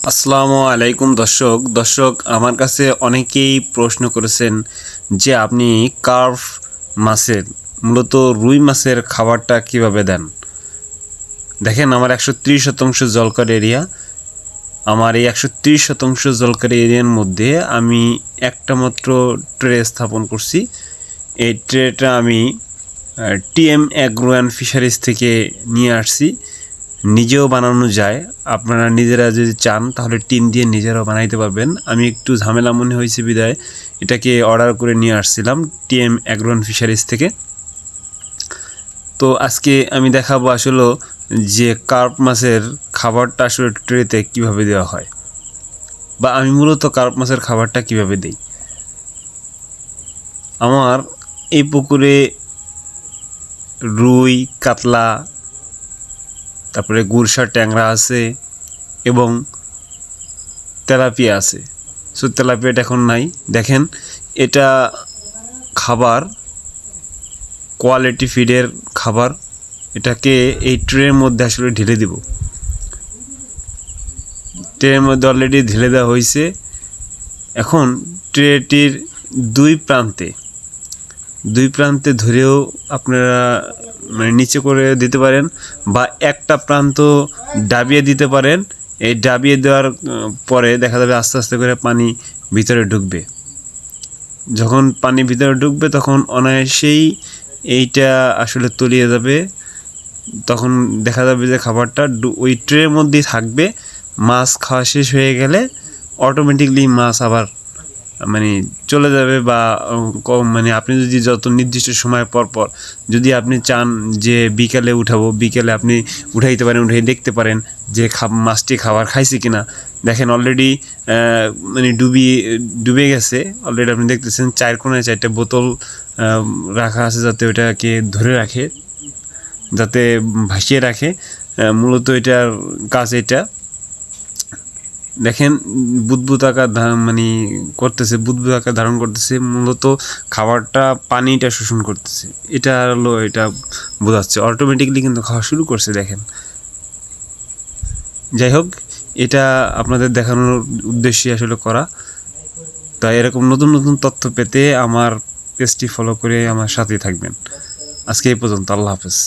আসসালামু আলাইকুম দর্শক আমার কাছে অনেকেই প্রশ্ন করেছেন যে আপনি কার্ভ মাছের মূলত রুই মাছের খাবারটা কিভাবে দেন। দেখেন আমার 130% জলকর এরিয়া। আমার এই 130% জলকর এরিয়ার মধ্যে আমি একটা মাত্র ট্রে স্থাপন করছি। এই ট্রেটা আমি টিএম অ্যাগ্রো অ্যান্ড ফিশারিজ থেকে নিয়ে আসছি। নিজেও বানানো যায়, আপনারা নিজেরা যদি চান তাহলে টিন দিয়ে নিজেরাও বানাইতে পারবেন। আমি একটু ঝামেলা মনে হয়েছে বিদায় এটাকে অর্ডার করে নিয়ে আসছিলাম টিএম অ্যাগ্রো অ্যান্ড ফিশারিজ থেকে। তো আজকে আমি দেখাবো আসলে যে কার্প মাছের খাবারটা আসলে ট্রেতে কীভাবে দেওয়া হয়, বা আমি মূলত কার্প মাছের খাবারটা কিভাবে দিই। আমার এই পুকুরে রুই, কাতলা, তারপরে গুলশা ট্যাংরা আছে এবং তেলাপিয়া আছে। সো তেলাপিয়াটা এখন নাই। দেখেন এটা খাবার, কোয়ালিটি ফিডের খাবার। এটাকে এই ট্রের মধ্যে আসলে ঢেলে দিব। ট্রের মধ্যে অলরেডি ঢেলে দেওয়া হয়েছে। এখন ট্রেটির দুই প্রান্তে ধরেও আপনারা নিচে করে দিতে পারেন, বা একটা প্রান্ত ডাবিয়ে দিতে পারেন। এই ডাবিয়ে দেওয়ার পরে দেখা যাবে আস্তে আস্তে করে পানি ভিতরে ঢুকবে। যখন পানি ভিতরে ঢুকবে তখন অনায়াসেই এইটা আসলে তলিয়ে যাবে। তখন দেখা যাবে যে খাবারটা ওই ট্রের মধ্যেই থাকবে। মাছ খাওয়া শেষ হয়ে গেলে অটোমেটিকলি মাছ আবার চলে যাবে, বা আপনি যদি যত নির্দিষ্ট সময় পর যদি আপনি চান যে বিকালে উঠাবো, বিকালে আপনি উঠাইতে পারেন, উঠাই দেখতে পারেন যে মাছটি খাবার খাইছে কিনা। দেখেন অলরেডি ডুবে গেছে। অলরেডি আপনি দেখতেছেন 4 কোণায় 4টা বোতল রাখা আছে, যাতে ওটাকে ধরে রাখে, যাতে ভাসিয়ে রাখে। মূলত এটার কাজ এটা। দেখেন বুদবুদ আকার বুদবুদ আকার ধারণ করতেছে। মূলত খাবারটা পানিটা শোষণ করতেছে। এটা বোঝাচ্ছে অটোমেটিকলি কিন্তু খাওয়া শুরু করছে। দেখেন, যাই হোক, এটা আপনাদের দেখানোর উদ্দেশ্যে আসলে করা। তাই এরকম নতুন নতুন তথ্য পেতে আমার পেজটি ফলো করে আমার সাথেই থাকবেন। আজকে এই পর্যন্ত। আল্লাহ হাফেজ।